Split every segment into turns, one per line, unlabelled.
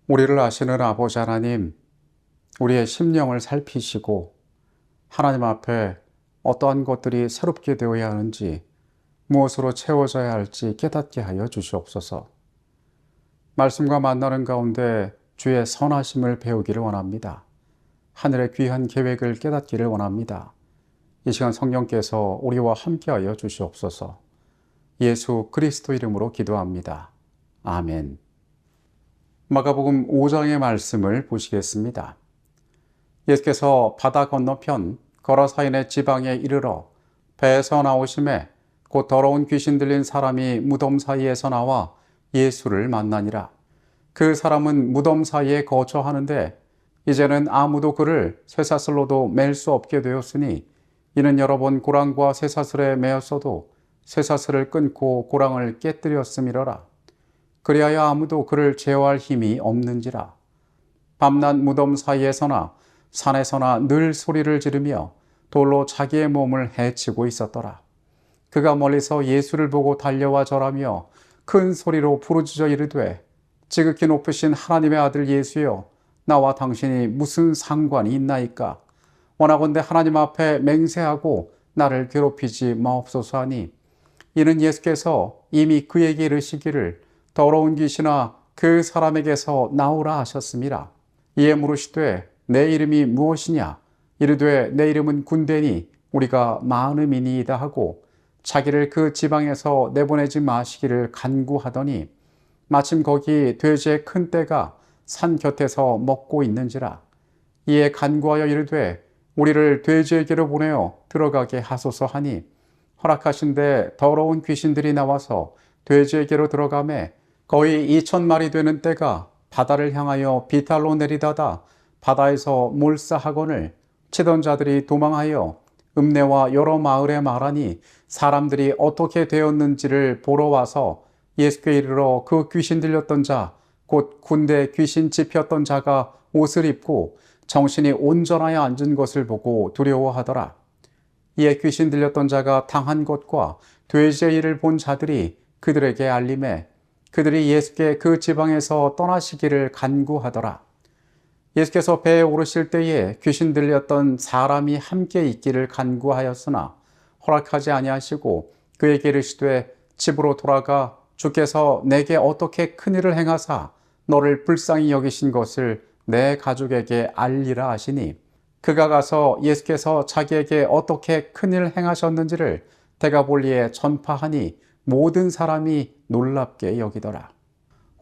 우리를 아시는 아버지 하나님, 우리의 심령을 살피시고 하나님 앞에 어떠한 것들이 새롭게 되어야 하는지, 무엇으로 채워져야 할지 깨닫게 하여 주시옵소서. 말씀과 만나는 가운데 주의 선하심을 배우기를 원합니다. 하늘의 귀한 계획을 깨닫기를 원합니다. 이 시간 성령께서 우리와 함께하여 주시옵소서. 예수 그리스도 이름으로 기도합니다. 아멘. 마가복음 5장의 말씀을 보시겠습니다. 예수께서 바다 건너편 거라사인의 지방에 이르러 배에서 나오심에 곧 더러운 귀신 들린 사람이 무덤 사이에서 나와 예수를 만나니라. 그 사람은 무덤 사이에 거처하는데 이제는 아무도 그를 쇠사슬로도 맬 수 없게 되었으니, 이는 여러 번 고랑과 쇠사슬에 매었어도 쇠사슬을 끊고 고랑을 깨뜨렸음이러라. 그리하여 아무도 그를 제어할 힘이 없는지라. 밤낮 무덤 사이에서나 산에서나 늘 소리를 지르며 돌로 자기의 몸을 해치고 있었더라. 그가 멀리서 예수를 보고 달려와 절하며 큰 소리로 부르짖어 이르되, 지극히 높으신 하나님의 아들 예수여, 나와 당신이 무슨 상관이 있나이까? 원하건대 하나님 앞에 맹세하고 나를 괴롭히지 마옵소서 하니, 이는 예수께서 이미 그에게 이르시기를 더러운 귀신아 그 사람에게서 나오라 하셨음이라. 이에 물으시되 내 이름이 무엇이냐? 이르되 내 이름은 군대니 우리가 많음이니이다 하고 자기를 그 지방에서 내보내지 마시기를 간구하더니, 마침 거기 돼지의 큰 떼가 산 곁에서 먹고 있는지라. 이에 간구하여 이르되 우리를 돼지에게로 보내어 들어가게 하소서 하니, 허락하신데 더러운 귀신들이 나와서 돼지에게로 들어가매 거의 2,000마리 되는 떼가 바다를 향하여 비탈로 내리다가 바다에서 몰사하거늘 치던 자들이 도망하여 읍내와 여러 마을에 말하니, 사람들이 어떻게 되었는지를 보러 와서 예수께 이르러 그 귀신 들렸던 자, 곧 군대 귀신 짚혔던 자가 옷을 입고 정신이 온전하여 앉은 것을 보고 두려워하더라. 이에 귀신 들렸던 자가 당한 것과 돼지의 일을 본 자들이 그들에게 알림해 그들이 예수께 그 지방에서 떠나시기를 간구하더라. 예수께서 배에 오르실 때에 귀신 들렸던 사람이 함께 있기를 간구하였으나 허락하지 아니하시고 그에게 이르시되 집으로 돌아가 주께서 내게 어떻게 큰일을 행하사 너를 불쌍히 여기신 것을 내 가족에게 알리라 하시니, 그가 가서 예수께서 자기에게 어떻게 큰일을 행하셨는지를 데가볼리에 전파하니 모든 사람이 놀랍게 여기더라.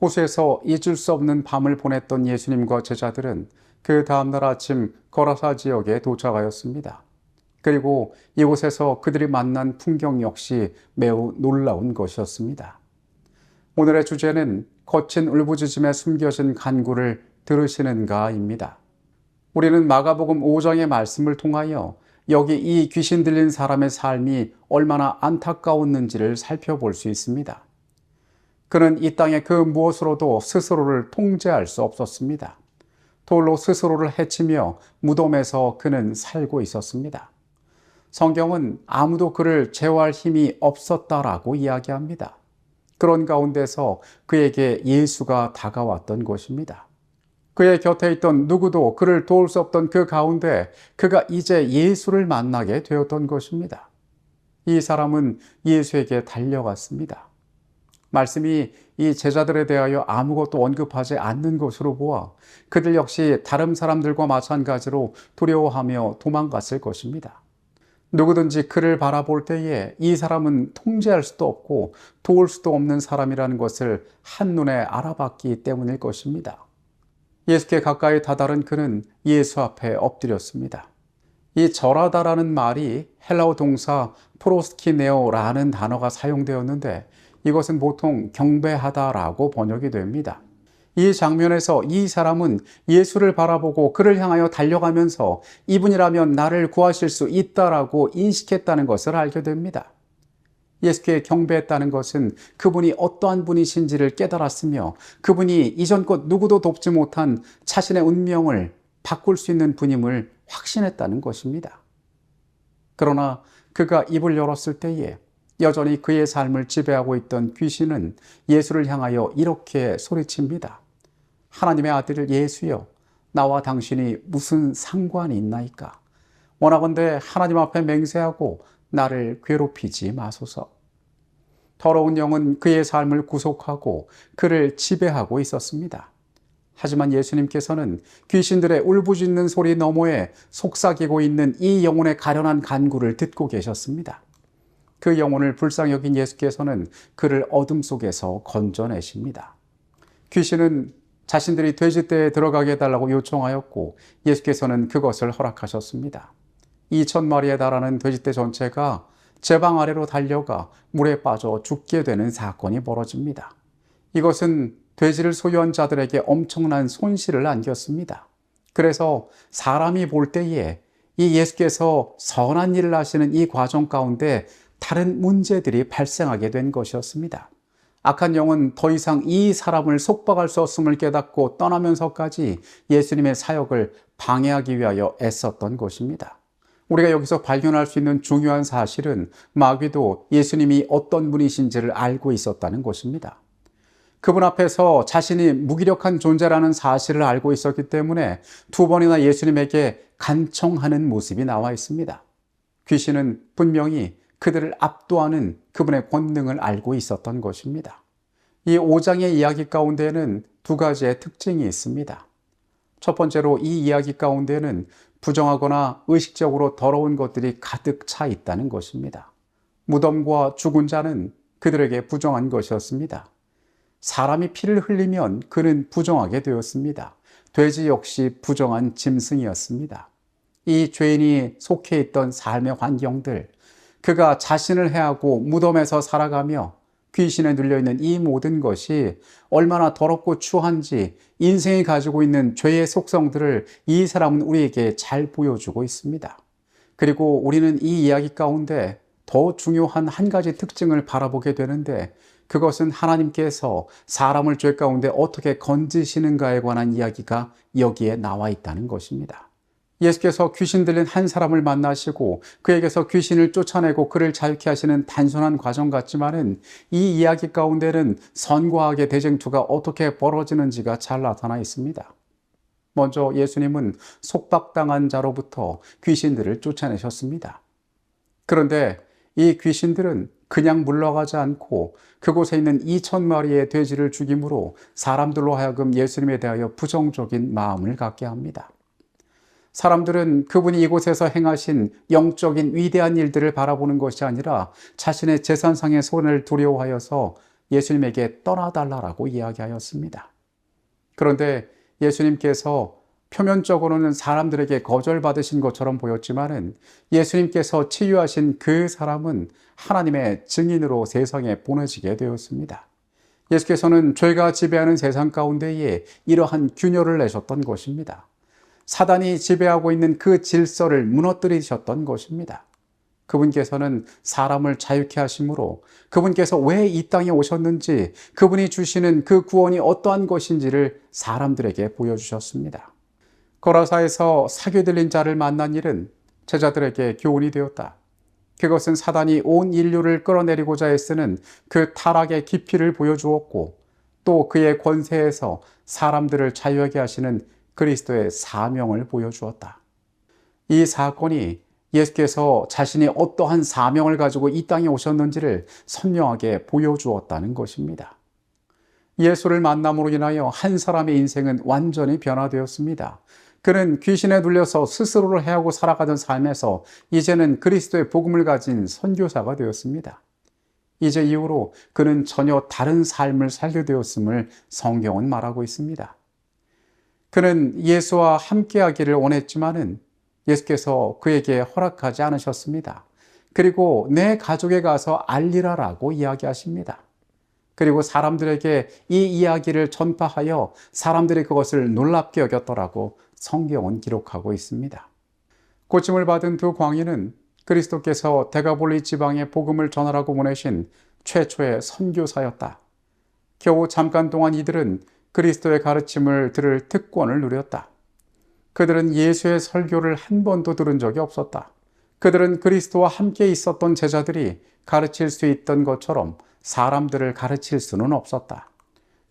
호수에서 잊을 수 없는 밤을 보냈던 예수님과 제자들은 그 다음날 아침 거라사 지역에 도착하였습니다. 그리고 이곳에서 그들이 만난 풍경 역시 매우 놀라운 것이었습니다. 오늘의 주제는 거친 울부짖음에 숨겨진 간구를 들으시는가입니다. 우리는 마가복음 5장의 말씀을 통하여 여기 이 귀신 들린 사람의 삶이 얼마나 안타까웠는지를 살펴볼 수 있습니다. 그는 이 땅의 그 무엇으로도 스스로를 통제할 수 없었습니다. 돌로 스스로를 해치며 무덤에서 그는 살고 있었습니다. 성경은 아무도 그를 제어할 힘이 없었다라고 이야기합니다. 그런 가운데서 그에게 예수가 다가왔던 것입니다. 그의 곁에 있던 누구도 그를 도울 수 없던 그 가운데 그가 이제 예수를 만나게 되었던 것입니다. 이 사람은 예수에게 달려갔습니다. 말씀이 이 제자들에 대하여 아무것도 언급하지 않는 것으로 보아 그들 역시 다른 사람들과 마찬가지로 두려워하며 도망갔을 것입니다. 누구든지 그를 바라볼 때에 이 사람은 통제할 수도 없고 도울 수도 없는 사람이라는 것을 한눈에 알아봤기 때문일 것입니다. 예수께 가까이 다다른 그는 예수 앞에 엎드렸습니다. 이 절하다라는 말이 헬라어 동사 프로스키네오라는 단어가 사용되었는데, 이것은 보통 경배하다라고 번역이 됩니다. 이 장면에서 이 사람은 예수를 바라보고 그를 향하여 달려가면서 이분이라면 나를 구하실 수 있다라고 인식했다는 것을 알게 됩니다. 예수께 경배했다는 것은 그분이 어떠한 분이신지를 깨달았으며 그분이 이전껏 누구도 돕지 못한 자신의 운명을 바꿀 수 있는 분임을 확신했다는 것입니다. 그러나 그가 입을 열었을 때에 여전히 그의 삶을 지배하고 있던 귀신은 예수를 향하여 이렇게 소리칩니다. 하나님의 아들 예수여, 나와 당신이 무슨 상관이 있나이까? 원하건대 하나님 앞에 맹세하고 나를 괴롭히지 마소서. 더러운 영은 그의 삶을 구속하고 그를 지배하고 있었습니다. 하지만 예수님께서는 귀신들의 울부짖는 소리 너머에 속삭이고 있는 이 영혼의 가련한 간구를 듣고 계셨습니다. 그 영혼을 불쌍히 여긴 예수께서는 그를 어둠 속에서 건져내십니다. 귀신은 자신들이 돼지떼에 들어가게 해달라고 요청하였고 예수께서는 그것을 허락하셨습니다. 2,000마리에 달하는 돼지떼 전체가 제방 아래로 달려가 물에 빠져 죽게 되는 사건이 벌어집니다. 이것은 돼지를 소유한 자들에게 엄청난 손실을 안겼습니다. 그래서 사람이 볼 때에 이 예수께서 선한 일을 하시는 이 과정 가운데 다른 문제들이 발생하게 된 것이었습니다. 악한 영은 더 이상 이 사람을 속박할 수 없음을 깨닫고 떠나면서까지 예수님의 사역을 방해하기 위하여 애썼던 것입니다. 우리가 여기서 발견할 수 있는 중요한 사실은 마귀도 예수님이 어떤 분이신지를 알고 있었다는 것입니다. 그분 앞에서 자신이 무기력한 존재라는 사실을 알고 있었기 때문에 2번이나 예수님에게 간청하는 모습이 나와 있습니다. 귀신은 분명히 그들을 압도하는 그분의 권능을 알고 있었던 것입니다. 이 5장의 이야기 가운데에는 2가지의 특징이 있습니다. 첫 번째로 이 이야기 가운데는 부정하거나 의식적으로 더러운 것들이 가득 차 있다는 것입니다. 무덤과 죽은 자는 그들에게 부정한 것이었습니다. 사람이 피를 흘리면 그는 부정하게 되었습니다. 돼지 역시 부정한 짐승이었습니다. 이 죄인이 속해 있던 삶의 환경들, 그가 자신을 해하고 무덤에서 살아가며 귀신에 눌려있는 이 모든 것이 얼마나 더럽고 추한지 인생이 가지고 있는 죄의 속성들을 이 사람은 우리에게 잘 보여주고 있습니다. 그리고 우리는 이 이야기 가운데 더 중요한 한 가지 특징을 바라보게 되는데 그것은 하나님께서 사람을 죄 가운데 어떻게 건지시는가에 관한 이야기가 여기에 나와 있다는 것입니다. 예수께서 귀신 들린 한 사람을 만나시고 그에게서 귀신을 쫓아내고 그를 자유케 하시는 단순한 과정 같지만은 이 이야기 가운데는 선과 악의 대쟁투가 어떻게 벌어지는지가 잘 나타나 있습니다. 먼저 예수님은 속박당한 자로부터 귀신들을 쫓아내셨습니다. 그런데 이 귀신들은 그냥 물러가지 않고 그곳에 있는 2,000마리의 돼지를 죽임으로 사람들로 하여금 예수님에 대하여 부정적인 마음을 갖게 합니다. 사람들은 그분이 이곳에서 행하신 영적인 위대한 일들을 바라보는 것이 아니라 자신의 재산상의 손해를 두려워하여서 예수님에게 떠나달라고 이야기하였습니다. 그런데 예수님께서 표면적으로는 사람들에게 거절받으신 것처럼 보였지만은 예수님께서 치유하신 그 사람은 하나님의 증인으로 세상에 보내지게 되었습니다. 예수께서는 죄가 지배하는 세상 가운데에 이러한 균열을 내셨던 것입니다. 사단이 지배하고 있는 그 질서를 무너뜨리셨던 것입니다. 그분께서는 사람을 자유케 하심으로 그분께서 왜 이 땅에 오셨는지 그분이 주시는 그 구원이 어떠한 것인지를 사람들에게 보여주셨습니다. 거라사에서 사귀 들린 자를 만난 일은 제자들에게 교훈이 되었다. 그것은 사단이 온 인류를 끌어내리고자 애쓰는 그 타락의 깊이를 보여주었고 또 그의 권세에서 사람들을 자유하게 하시는 그리스도의 사명을 보여주었다. 이 사건이 예수께서 자신이 어떠한 사명을 가지고 이 땅에 오셨는지를 선명하게 보여주었다는 것입니다. 예수를 만남으로 인하여 한 사람의 인생은 완전히 변화되었습니다. 그는 귀신에 눌려서 스스로를 해하고 살아가던 삶에서 이제는 그리스도의 복음을 가진 선교사가 되었습니다. 이제 이후로 그는 전혀 다른 삶을 살게 되었음을 성경은 말하고 있습니다. 그는 예수와 함께하기를 원했지만은 예수께서 그에게 허락하지 않으셨습니다. 그리고 내 가족에 가서 알리라라고 이야기하십니다. 그리고 사람들에게 이 이야기를 전파하여 사람들이 그것을 놀랍게 여겼더라고 성경은 기록하고 있습니다. 고침을 받은 2 광인은 그리스도께서 데가볼리 지방에 복음을 전하라고 보내신 최초의 선교사였다. 겨우 잠깐 동안 이들은 그리스도의 가르침을 들을 특권을 누렸다. 그들은 예수의 설교를 한 번도 들은 적이 없었다. 그들은 그리스도와 함께 있었던 제자들이 가르칠 수 있던 것처럼 사람들을 가르칠 수는 없었다.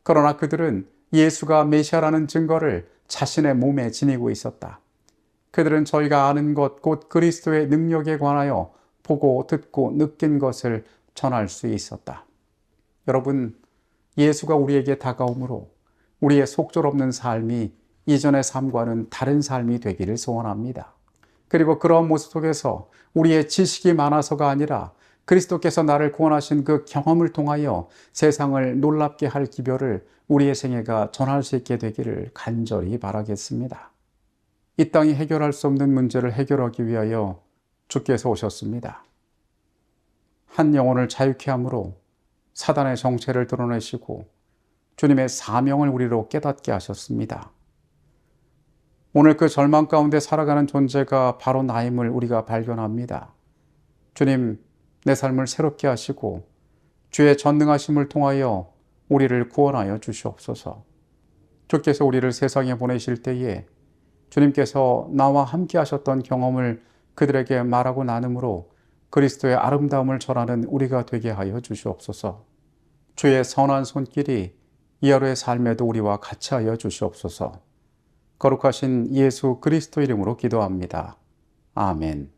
그러나 그들은 예수가 메시아라는 증거를 자신의 몸에 지니고 있었다. 그들은 저희가 아는 것, 곧 그리스도의 능력에 관하여 보고 듣고 느낀 것을 전할 수 있었다. 여러분, 예수가 우리에게 다가오므로 우리의 속절없는 삶이 이전의 삶과는 다른 삶이 되기를 소원합니다. 그리고 그런 모습 속에서 우리의 지식이 많아서가 아니라 그리스도께서 나를 구원하신 그 경험을 통하여 세상을 놀랍게 할 기별을 우리의 생애가 전할 수 있게 되기를 간절히 바라겠습니다. 이 땅이 해결할 수 없는 문제를 해결하기 위하여 주께서 오셨습니다. 한 영혼을 자유케 함으로 사단의 정체를 드러내시고 주님의 사명을 우리로 깨닫게 하셨습니다. 오늘 그 절망 가운데 살아가는 존재가 바로 나임을 우리가 발견합니다. 주님, 내 삶을 새롭게 하시고 주의 전능하심을 통하여 우리를 구원하여 주시옵소서. 주께서 우리를 세상에 보내실 때에 주님께서 나와 함께 하셨던 경험을 그들에게 말하고 나눔으로 그리스도의 아름다움을 전하는 우리가 되게 하여 주시옵소서. 주의 선한 손길이 이 하루의 삶에도 우리와 같이 하여 주시옵소서. 거룩하신 예수 그리스도 이름으로 기도합니다. 아멘.